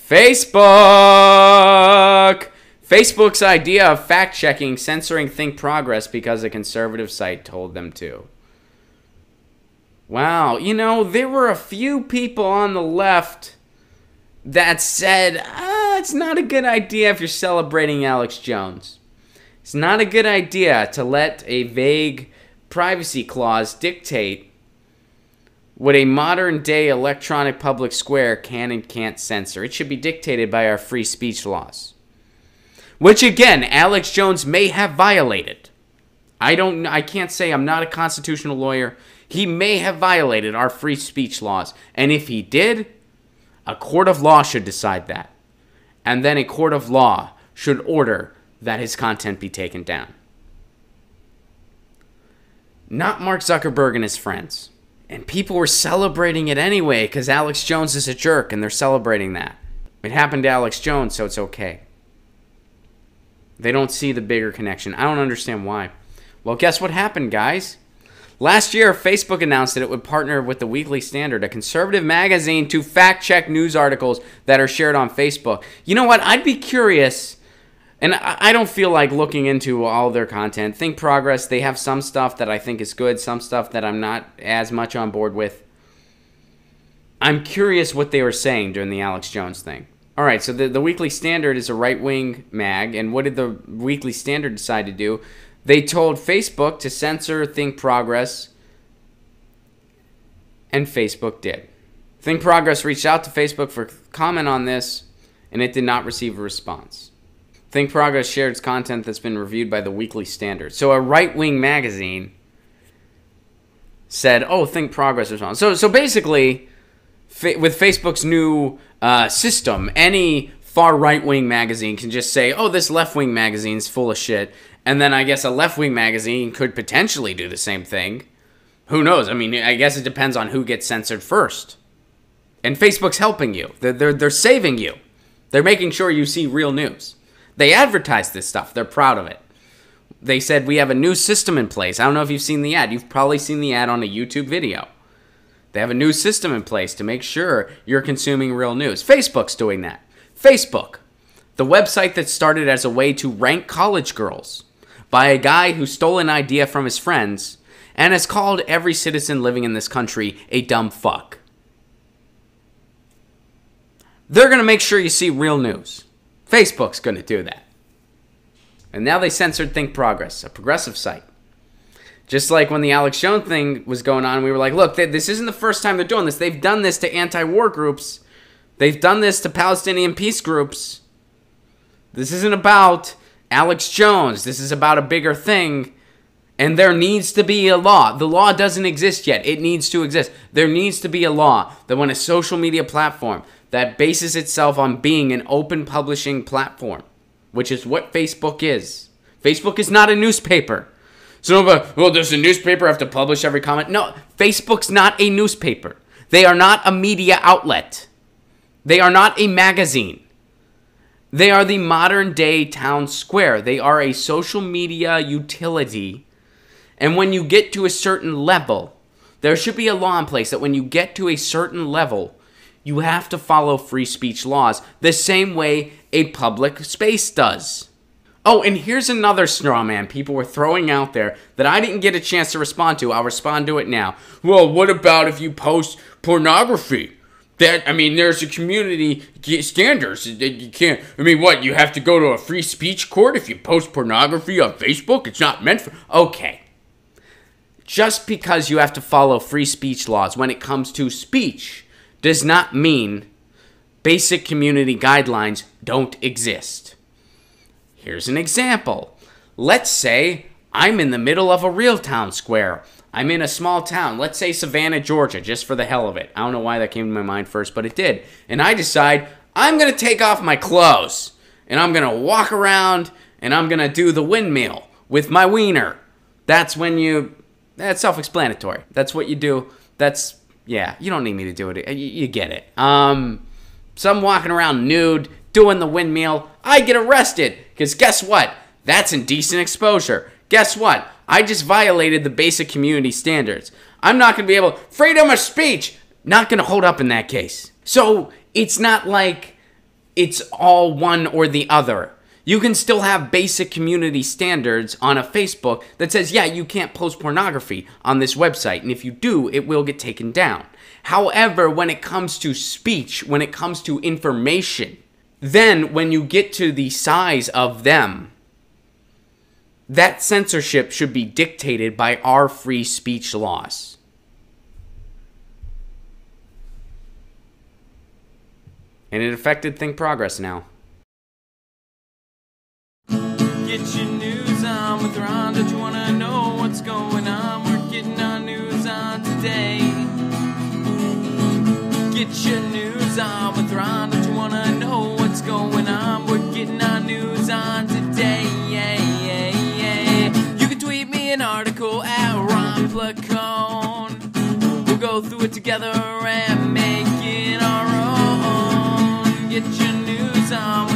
Facebook! Facebook's idea of fact-checking censoring Think Progress because a conservative site told them to. Wow, you know, there were a few people on the left that said, it's not a good idea if you're celebrating Alex Jones. It's not a good idea to let a vague privacy clause dictate what a modern-day electronic public square can and can't censor. It should be dictated by our free speech laws, which, again, Alex Jones may have violated. I can't say. I'm not a constitutional lawyer. He may have violated our free speech laws. And if he did, a court of law should decide that. And then a court of law should order that his content be taken down. Not Mark Zuckerberg and his friends. And people were celebrating it anyway because Alex Jones is a jerk and they're celebrating that. It happened to Alex Jones, so it's okay. They don't see the bigger connection. I don't understand why. Well, guess what happened, guys? Last year, Facebook announced that it would partner with the Weekly Standard, a conservative magazine, to fact-check news articles that are shared on Facebook. You know what? I'd be curious, and I don't feel like looking into all their content. Think Progress, they have some stuff that I think is good, some stuff that I'm not as much on board with. I'm curious what they were saying during the Alex Jones thing. All right, so the Weekly Standard is a right-wing mag, and what did the Weekly Standard decide to do? They told Facebook to censor Think Progress, and Facebook did. Think Progress reached out to Facebook for comment on this, and it did not receive a response. Think Progress shares content that's been reviewed by the Weekly Standard. So a right-wing magazine said, oh, Think Progress is wrong. So basically, with Facebook's new system, any far right-wing magazine can just say, oh, this left-wing magazine's full of shit. And then I guess a left-wing magazine could potentially do the same thing. Who knows? I mean, I guess it depends on who gets censored first. And Facebook's helping you. They're saving you. They're making sure you see real news. They advertise this stuff. They're proud of it. They said, we have a new system in place. I don't know if you've seen the ad. You've probably seen the ad on a YouTube video. They have a new system in place to make sure you're consuming real news. Facebook's doing that. Facebook, the website that started as a way to rank college girls by a guy who stole an idea from his friends and has called every citizen living in this country a dumb fuck. They're going to make sure you see real news. Facebook's going to do that. And now they censored Think Progress, a progressive site. Just like when the Alex Jones thing was going on, we were like, look, this isn't the first time they're doing this. They've done this to anti-war groups. They've done this to Palestinian peace groups. This isn't about Alex Jones. This is about a bigger thing. And there needs to be a law. The law doesn't exist yet. It needs to exist. There needs to be a law that when a social media platform that bases itself on being an open publishing platform, which is what Facebook is. Facebook is not a newspaper. So, well, does a newspaper have to publish every comment? No, Facebook's not a newspaper. They are not a media outlet. They are not a magazine. They are the modern day town square. They are a social media utility. And when you get to a certain level, there should be a law in place that when you get to a certain level, you have to follow free speech laws the same way a public space does. Oh, and here's another straw man people were throwing out there that I didn't get a chance to respond to. I'll respond to it now. Well, what about if you post pornography? There's a community standards. You can't, what, you have to go to a free speech court if you post pornography on Facebook? It's not meant for, okay. Just because you have to follow free speech laws when it comes to speech does not mean basic community guidelines don't exist. Here's an example. Let's say I'm in the middle of a real town square. I'm in a small town, let's say Savannah, Georgia, just for the hell of it. I don't know why that came to my mind first, but it did. And I decide I'm going to take off my clothes, and I'm going to walk around, and I'm going to do the windmill with my wiener. That's self-explanatory. That's what you do. Yeah, you don't need me to do it. You get it. So I'm walking around nude, doing the windmill. I get arrested, because guess what? That's indecent exposure. Guess what? I just violated the basic community standards. I'm not going to be able... Freedom of speech! Not going to hold up in that case. So, it's not like it's all one or the other. You can still have basic community standards on a Facebook that says, yeah, you can't post pornography on this website, and if you do, it will get taken down. However, when it comes to speech, when it comes to information, then when you get to the size of them, that censorship should be dictated by our free speech laws. And it affected Think Progress now. Get your news on with Ron. Don't you wanna know what's going on? We're getting our news on today. Get your news on with Ron. Don't you wanna know what's going on? We're getting our news on today. You can tweet me an article at Ron Placone. We'll go through it together and make it our own. Get your news on with